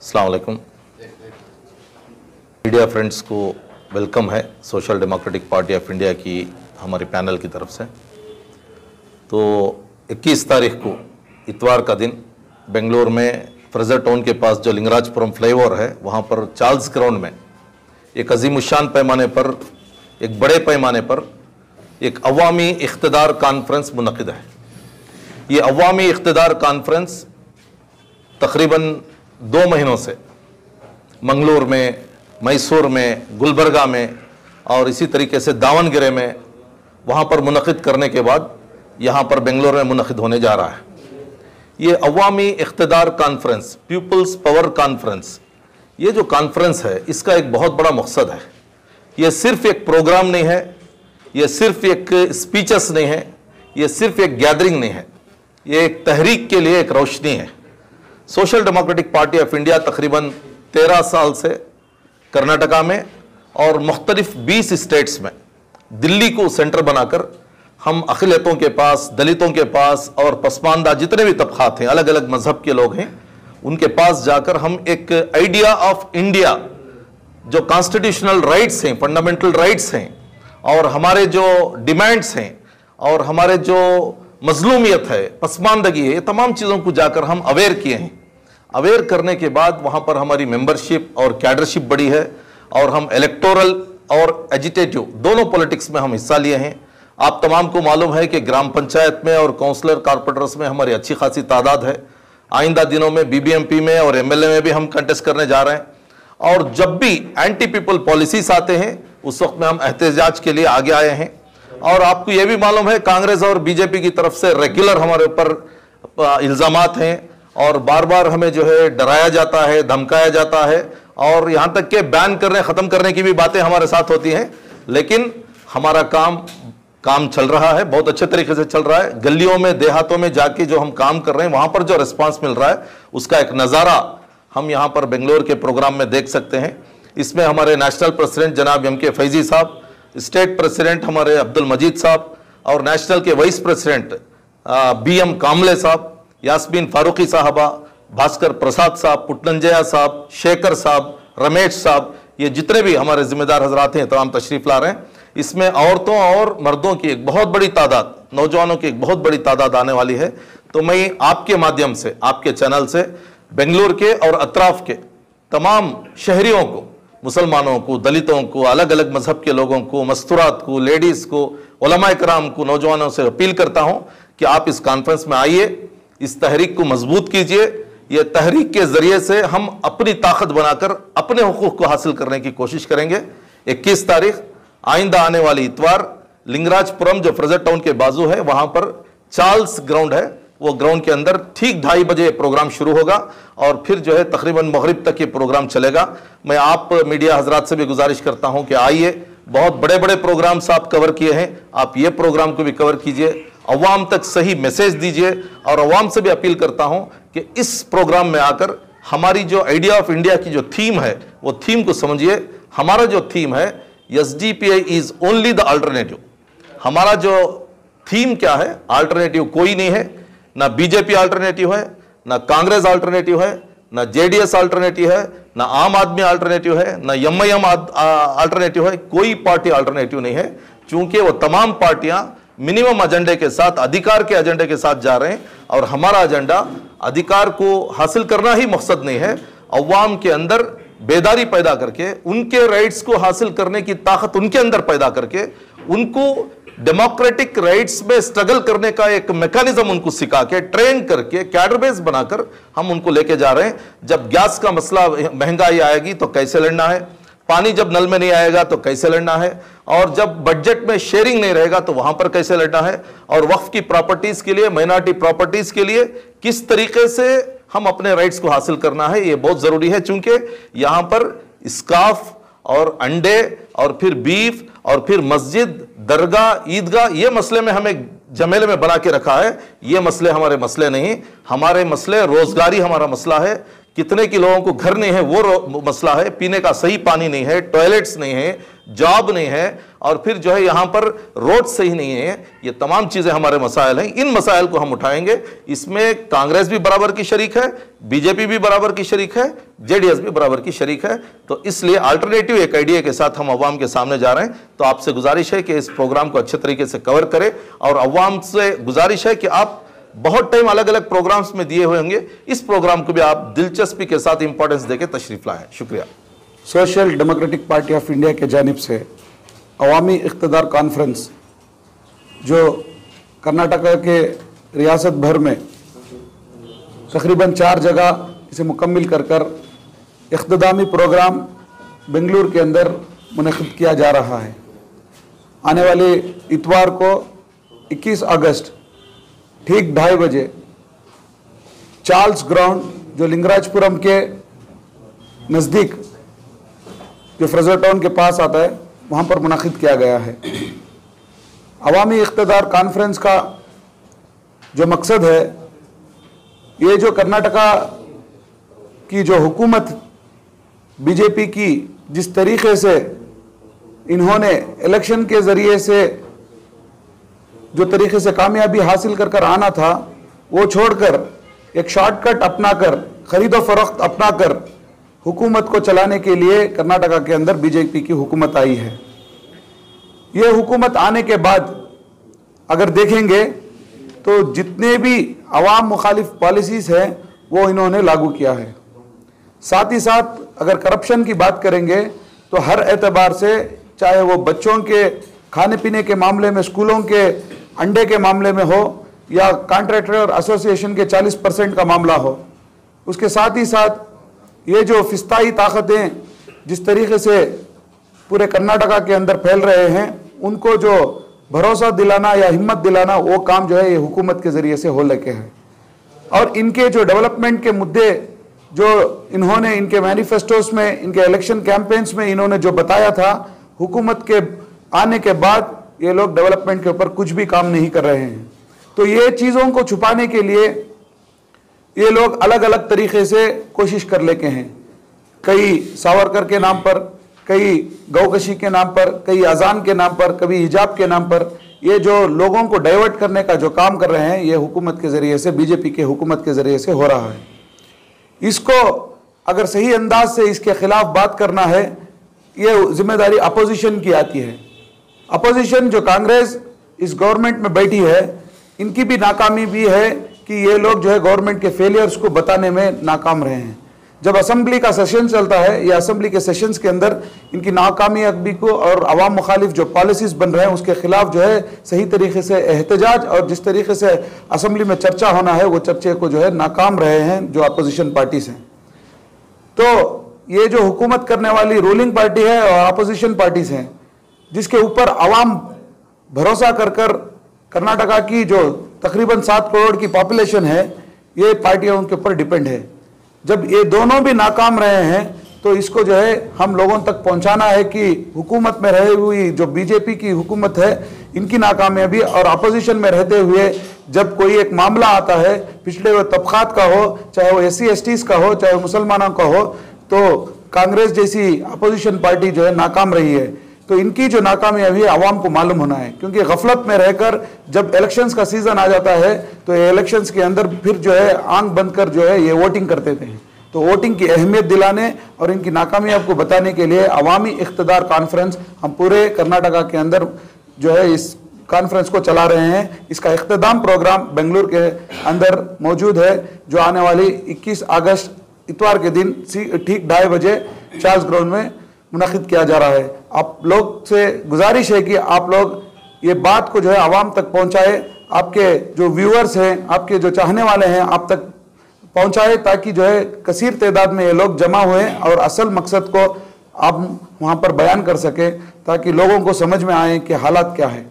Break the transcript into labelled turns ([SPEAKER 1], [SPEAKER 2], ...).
[SPEAKER 1] अस्सलाम वालेकुम। Media friends को वेलकम है social democratic party of India की हमारे पैनल की तरफ से। तो 21 तारीख को इतवार का दिन बेंगलोर में फ्रेजर टाउन के पास जो लिंगराजपुरम फ्लाईओवर है वहाँ पर चार्ल्स ग्राउंड में एक अजीमुशान पैमाने पर, एक बड़े पैमाने पर एक अवामी इख्तिदार कॉन्फ्रेंस मुनक़िद है। ये अवामी इख्तिदार कॉन्फ्रेंस तकरीबन 2 महीनों से मंगलूर में, मैसूर में, गुलबर्गा में और इसी तरीके से दावनगिरे में वहाँ पर मुनक़िद करने के बाद यहाँ पर बेंगलोर में मुनक़िद होने जा रहा है। ये अवामी इख्तिदार कॉन्फ्रेंस, पीपल्स पावर कॉन्फ्रेंस, ये जो कॉन्फ्रेंस है इसका एक बहुत बड़ा मकसद है। ये सिर्फ एक प्रोग्राम नहीं है, ये सिर्फ एक स्पीचेस नहीं है, ये सिर्फ एक गैदरिंग नहीं है, ये एक तहरीक के लिए एक रोशनी है। Social democratic party of India तकरीबन 13 साल से कर्नाटका में और मुख्तलिफ 20 स्टेट्स में दिल्ली को सेंटर बनाकर हम अक़लियतों के पास, दलितों के पास और पसमानदा जितने भी तबक़ात हैं, अलग अलग मज़हब के लोग हैं, उनके पास जाकर हम एक आइडिया ऑफ इंडिया, जो कॉन्स्टिट्यूशनल राइट्स हैं, फंडामेंटल राइट्स हैं और हमारे जो डिमांड्स हैं और हमारे जो मजलूमियत है, पसमानदगी है, ये तमाम चीज़ों को जाकर हम अवेयर किए हैं। अवेयर करने के बाद वहाँ पर हमारी मेंबरशिप और कैडरशिप बढ़ी है और हम इलेक्टोरल और एजिटेटिव दोनों पॉलिटिक्स में हम हिस्सा लिए हैं। आप तमाम को मालूम है कि ग्राम पंचायत में और काउंसलर कारपोरेटर्स में हमारी अच्छी खासी तादाद है। आइंदा दिनों में बीबीएमपी में और एमएलए में भी हम कंटेस्ट करने जा रहे हैं और जब भी एंटी पीपल पॉलिसीज आते हैं उस वक्त में हम एहतजाज के लिए आगे आए हैं। और आपको यह भी मालूम है कांग्रेस और बीजेपी की तरफ से रेगुलर हमारे ऊपर इल्जामात हैं और बार बार हमें जो है डराया जाता है, धमकाया जाता है और यहाँ तक के बैन करने, ख़त्म करने की भी बातें हमारे साथ होती हैं। लेकिन हमारा काम चल रहा है, बहुत अच्छे तरीके से चल रहा है। गलियों में, देहातों में जाके जो हम काम कर रहे हैं वहाँ पर जो रिस्पांस मिल रहा है उसका एक नज़ारा हम यहाँ पर बेंगलोर के प्रोग्राम में देख सकते हैं। इसमें हमारे नेशनल प्रेसिडेंट जनाब एम.के. फैजी साहब, स्टेट प्रेसिडेंट हमारे अब्दुल मजीद साहब और नेशनल के वाइस प्रेसिडेंट B.M. कामले साहब, यास्मीन फारूकी साहबा, भास्कर प्रसाद साहब, पुटनंजया साहब, शेखर साहब, रमेश साहब, ये जितने भी हमारे जिम्मेदार हजरात हैं तमाम तशरीफ ला रहे हैं। इसमें औरतों और मर्दों की एक बहुत बड़ी तादाद, नौजवानों की एक बहुत बड़ी तादाद आने वाली है। तो मैं आपके माध्यम से, आपके चैनल से बेंगलुरु के और अतराफ के तमाम शहरियों को, मुसलमानों को, दलितों को, अलग अलग मजहब के लोगों को, मस्तूरात को, लेडीज़ को, उलमा इकराम को, नौजवानों से अपील करता हूं कि आप इस कॉन्फ्रेंस में आइए, इस तहरीक को मजबूत कीजिए। यह तहरीक के जरिए से हम अपनी ताकत बनाकर अपने हुकूक को हासिल करने की कोशिश करेंगे। 21 तारीख आइंदा आने वाली इतवार लिंगराजपुरम जो फ्रेजर टाउन के बाजू है वहां पर चार्ल्स ग्राउंड है, वो ग्राउंड के अंदर ठीक 2:30 बजे प्रोग्राम शुरू होगा और फिर जो है तकरीबन मगरिब तक ये प्रोग्राम चलेगा। मैं आप मीडिया हजरात से भी गुजारिश करता हूं कि आइए, बहुत बड़े बड़े प्रोग्राम्स आप कवर किए हैं, आप ये प्रोग्राम को भी कवर कीजिए, अवाम तक सही मैसेज दीजिए और अवाम से भी अपील करता हूं कि इस प्रोग्राम में आकर हमारी जो आइडिया ऑफ इंडिया की जो थीम है वो थीम को समझिए। हमारा जो थीम है SDPI is only the alternative. हमारा जो थीम क्या है, अल्टरनेटिव कोई नहीं है, ना बीजेपी अल्टरनेटिव है, ना कांग्रेस अल्टरनेटिव है, ना जेडीएस अल्टरनेटिव है, ना आम आदमी अल्टरनेटिव है, ना MIM अल्टरनेटिव है, कोई पार्टी अल्टरनेटिव नहीं है। चूंकि वो तमाम पार्टियां मिनिमम एजेंडे के साथ, अधिकार के एजेंडे के साथ जा रहे हैं और हमारा एजेंडा अधिकार को हासिल करना ही मकसद नहीं है, अवाम के अंदर बेदारी पैदा करके, उनके राइट्स को हासिल करने की ताकत उनके अंदर पैदा करके, उनको डेमोक्रेटिक राइट्स में स्ट्रगल करने का एक मैकेनिज्म उनको सिखा के, ट्रेन करके, कैडर बेस बनाकर हम उनको लेके जा रहे हैं। जब गैस का मसला, महंगाई आएगी तो कैसे लड़ना है, पानी जब नल में नहीं आएगा तो कैसे लड़ना है, और जब बजट में शेयरिंग नहीं रहेगा तो वहां पर कैसे लड़ना है, और वक्फ की प्रॉपर्टीज के लिए, माइनॉरिटी प्रॉपर्टीज के लिए किस तरीके से हम अपने राइट्स को हासिल करना है, ये बहुत जरूरी है। चूंकि यहां पर स्काफ और अंडे और फिर बीफ और फिर मस्जिद, दरगाह, ईदगाह, ये मसले में हमें जमेले में बना के रखा है। ये मसले हमारे मसले नहीं, हमारे मसले रोजगारी हमारा मसला है। कितने की लोगों को घर नहीं है वो मसला है, पीने का सही पानी नहीं है, टॉयलेट्स नहीं है, जॉब नहीं है, और फिर जो है यहाँ पर रोड सही नहीं है। ये तमाम चीज़ें हमारे मसाइल हैं, इन मसाइल को हम उठाएंगे। इसमें कांग्रेस भी बराबर की शरीक है, बीजेपी भी बराबर की शरीक है, जेडीएस भी बराबर की शरीक है। तो इसलिए अल्टरनेटिव एक आइडिया के साथ हम अवाम के सामने जा रहे हैं। तो आपसे गुजारिश है कि इस प्रोग्राम को अच्छे तरीके से कवर करें, और अवाम से गुजारिश है कि आप बहुत टाइम अलग अलग प्रोग्राम्स में दिए हुए होंगे, इस प्रोग्राम को भी आप दिलचस्पी के साथ इंपॉर्टेंस देकर तशरीफ लाएं। शुक्रिया।
[SPEAKER 2] Social democratic party of India के जानिब से अवामी इख्तिदार कॉन्फ्रेंस जो कर्नाटका के रियासत भर में तकरीबन 4 जगह इसे मुकम्मिल कर इख्तिदामी प्रोग्राम बेंगलुरु के अंदर मुनक़िद किया जा रहा है। आने वाले इतवार को 21 अगस्त ठीक 2:30 बजे चार्ल्स ग्राउंड जो लिंगराजपुरम के नज़दीक जो फ्रेजर टाउन के पास आता है वहाँ पर मुनक़िद किया गया है। अवामी इख्तिदार कॉन्फ्रेंस का जो मकसद है, ये जो कर्नाटका की जो हुकूमत बीजेपी की जिस तरीके से इन्होंने इलेक्शन के ज़रिए से जो तरीके से कामयाबी हासिल कर आना था, वो छोड़कर एक शॉर्टकट अपनाकर, खरीदो फरोख्त अपनाकर हुकूमत को चलाने के लिए कर्नाटका के अंदर बीजेपी की हुकूमत आई है। ये हुकूमत आने के बाद अगर देखेंगे तो जितने भी अवाम मुखालिफ पॉलिसीज़ हैं वो इन्होंने लागू किया है। साथ ही साथ अगर करप्शन की बात करेंगे तो हर एतबार से, चाहे वो बच्चों के खाने पीने के मामले में, स्कूलों के अंडे के मामले में हो, या कॉन्ट्रैक्टर एसोसिएशन के 40% का मामला हो, उसके साथ ही साथ ये जो फिस्ताई ताकतें जिस तरीके से पूरे कर्नाटका के अंदर फैल रहे हैं, उनको जो भरोसा दिलाना या हिम्मत दिलाना, वो काम जो है ये हुकूमत के ज़रिए से हो लगे हैं। और इनके जो डेवलपमेंट के मुद्दे जो इन्होंने इनके मैनिफेस्टोस में, इनके इलेक्शन कैंपेन्स में इन्होंने जो बताया था, हुकूमत के आने के बाद ये लोग डेवलपमेंट के ऊपर कुछ भी काम नहीं कर रहे हैं। तो ये चीज़ों को छुपाने के लिए ये लोग अलग अलग तरीके से कोशिश कर लेते हैं। कई सावरकर के नाम पर, कई गौकशी के नाम पर, कई अजान के नाम पर, कभी हिजाब के नाम पर, ये जो लोगों को डाइवर्ट करने का जो काम कर रहे हैं, ये हुकूमत के ज़रिए से, बीजेपी के हुकूमत के ज़रिए से हो रहा है। इसको अगर सही अंदाज से इसके खिलाफ बात करना है, ये जिम्मेदारी अपोजिशन की आती है। अपोजिशन जो कांग्रेस इस गवर्नमेंट में बैठी है, इनकी भी नाकामी भी है कि ये लोग जो है गवर्नमेंट के फेलियर्स को बताने में नाकाम रहे हैं। जब असेंबली का सेशन चलता है या असेंबली के सेशंस के अंदर इनकी नाकामयाबी को और अवाम मुखालिफ जो पॉलिसीज बन रहे हैं उसके खिलाफ जो है सही तरीके से एहतजाज और जिस तरीके से असेंबली में चर्चा होना है, वो चर्चे को जो है नाकाम रहे हैं जो अपोजिशन पार्टीज हैं। तो ये जो हुकूमत करने वाली रूलिंग पार्टी है और अपोजिशन पार्टीज हैं, जिसके ऊपर अवाम भरोसा कर कर्नाटका की जो तकरीबन 7 करोड़ की पॉपुलेशन है, ये पार्टियां उनके ऊपर डिपेंड है। जब ये दोनों भी नाकाम रहे हैं तो इसको जो है हम लोगों तक पहुंचाना है कि हुकूमत में रही हुई जो बीजेपी की हुकूमत है, इनकी नाकामयाबी, और अपोजिशन में रहते हुए जब कोई एक मामला आता है पिछड़े हुए तबकात का हो, चाहे वो SC STs का हो, चाहे मुसलमानों का हो, तो कांग्रेस जैसी अपोजिशन पार्टी जो है नाकाम रही है। तो इनकी जो नाकामयाबी आवाम को मालूम होना है, क्योंकि गफलत में रहकर जब इलेक्शंस का सीजन आ जाता है तो ये इलेक्शंस के अंदर फिर जो है आंख बंद कर जो है ये वोटिंग करते थे। तो वोटिंग की अहमियत दिलाने और इनकी नाकामयाब को बताने के लिए अवामी इख्तिदार कॉन्फ्रेंस हम पूरे कर्नाटका के अंदर जो है इस कॉन्फ्रेंस को चला रहे हैं। इसका इख्तिताम प्रोग्राम बेंगलुरु के अंदर मौजूद है, जो आने वाली 21 अगस्त इतवार के दिन ठीक 2:30 बजे चार्ल्स ग्राउंड में मुनक़िद किया जा रहा है। आप लोग से गुजारिश है कि आप लोग ये बात को जो है आवाम तक पहुंचाए, आपके जो व्यूअर्स हैं, आपके जो चाहने वाले हैं, आप तक पहुंचाए, ताकि जो है कसीर तादाद में ये लोग जमा हुए और असल मकसद को आप वहाँ पर बयान कर सकें, ताकि लोगों को समझ में आए कि हालात क्या है।